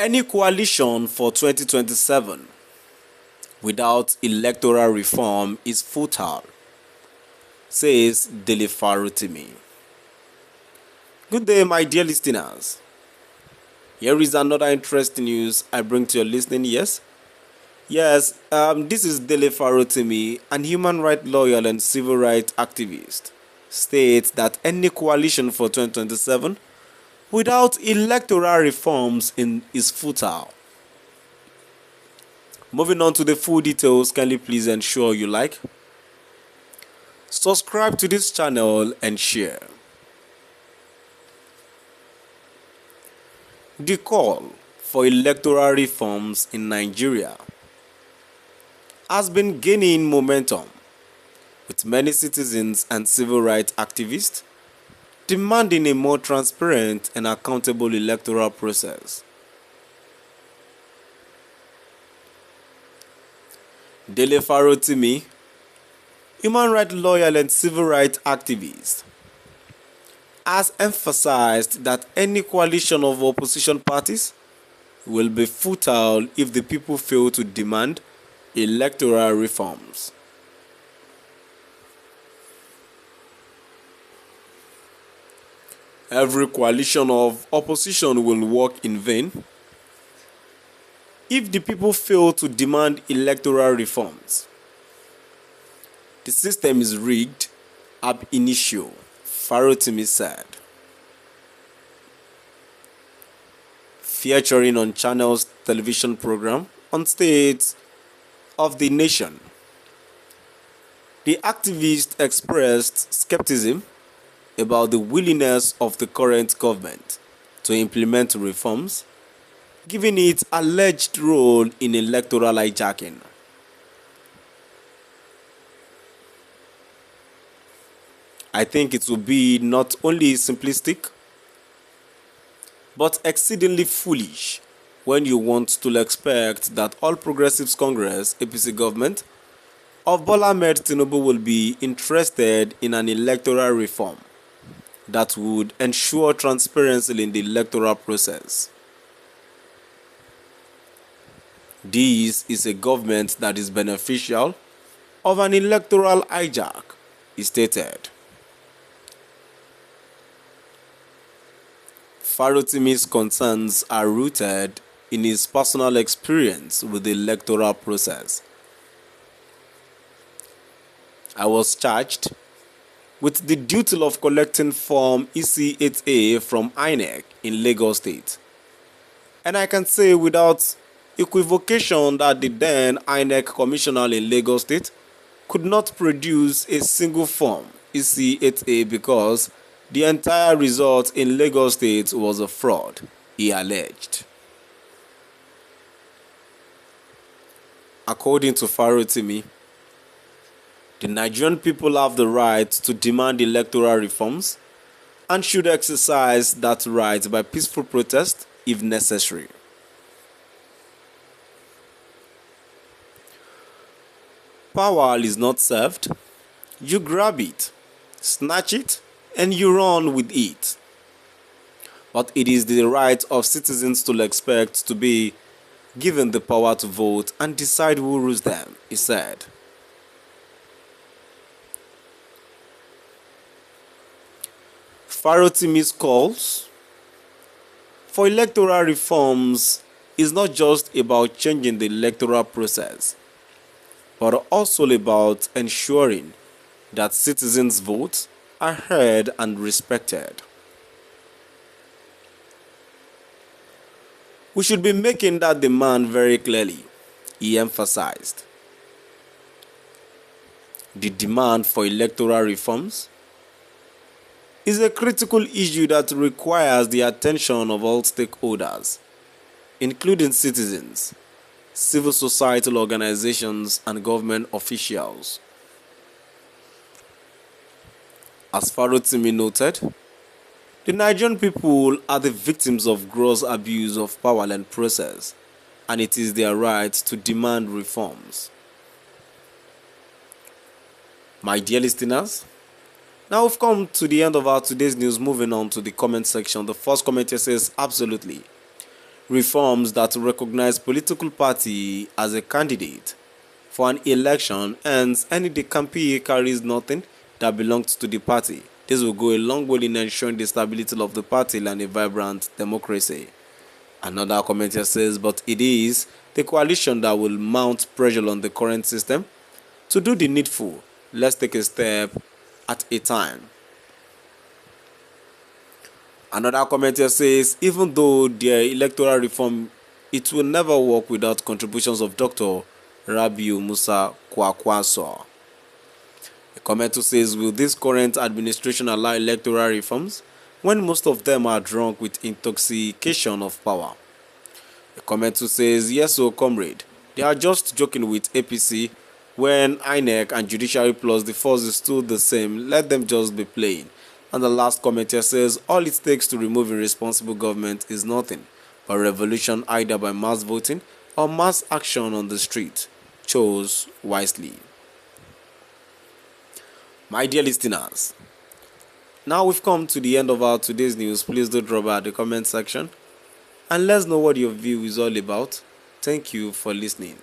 Any coalition for 2027 without electoral reform is futile, says Dele Farotimi. Good day, my dear listeners. Here is another interesting news I bring to your listening ears. Yes, this is Dele Farotimi, an human rights lawyer and civil rights activist, states that any coalition for 2027 without electoral reforms is futile. Moving on to the full details, kindly please ensure you like, subscribe to this channel and share. The call for electoral reforms in Nigeria has been gaining momentum, with many citizens and civil rights activists demanding a more transparent and accountable electoral process. Dele Farotimi, human rights lawyer and civil rights activist, has emphasized that any coalition of opposition parties will be futile if the people fail to demand electoral reforms. Every coalition of opposition will work in vain if the people fail to demand electoral reforms. The system is rigged ab initio, Farotimi said. Featuring on Channel's television program on State of the Nation, the activist expressed skepticism about the willingness of the current government to implement reforms, given its alleged role in electoral hijacking. I think it will be not only simplistic, but exceedingly foolish when you want to expect that All Progressives Congress (APC) government of Bola Ahmed Tinubu will be interested in an electoral reform that would ensure transparency in the electoral process. This is a government that is beneficial of an electoral hijack, he stated. Farotimi's concerns are rooted in his personal experience with the electoral process. I was charged with the duty of collecting Form EC8A from INEC in Lagos State, and I can say without equivocation that the then INEC commissioner in Lagos State could not produce a single form EC8A because the entire result in Lagos State was a fraud, he alleged. According to Farotimi, the Nigerian people have the right to demand electoral reforms and should exercise that right by peaceful protest if necessary. Power is not served. You grab it, snatch it, and you run with it. But it is the right of citizens to expect to be given the power to vote and decide who rules them, he said. Farotimi's calls for electoral reforms is not just about changing the electoral process, but also about ensuring that citizens' votes are heard and respected. We should be making that demand very clearly, he emphasized. The demand for electoral reforms is a critical issue that requires the attention of all stakeholders, including citizens, civil society organizations, and government officials. As Farotimi noted, the Nigerian people are the victims of gross abuse of power and process, and it is their right to demand reforms. My dear listeners, now we've come to the end of our today's news. Moving on to the comment section. The first comment here says, absolutely. reforms that recognize political party as a candidate for an election, hence any campaign carries nothing that belongs to the party. This will go a long way in ensuring the stability of the party and a vibrant democracy. Another commenter says, but it is the coalition that will mount pressure on the current system to do the needful. Let's take a step at a time. Another commenter says, even though their electoral reform, it will never work without contributions of Dr. Rabiu Musa Kwakwaso. A commenter says, will this current administration allow electoral reforms when most of them are drunk with intoxication of power? A commenter says, yes, so comrade, they are just joking with APC when INEC and Judiciary Plus the force is still the same, let them just be playing. And the last commenter says, all it takes to remove irresponsible government is nothing but revolution either by mass voting or mass action on the street. Chose wisely. My dear listeners, now we've come to the end of our today's news. Please do drop by the comment section and let's know what your view is all about. Thank you for listening.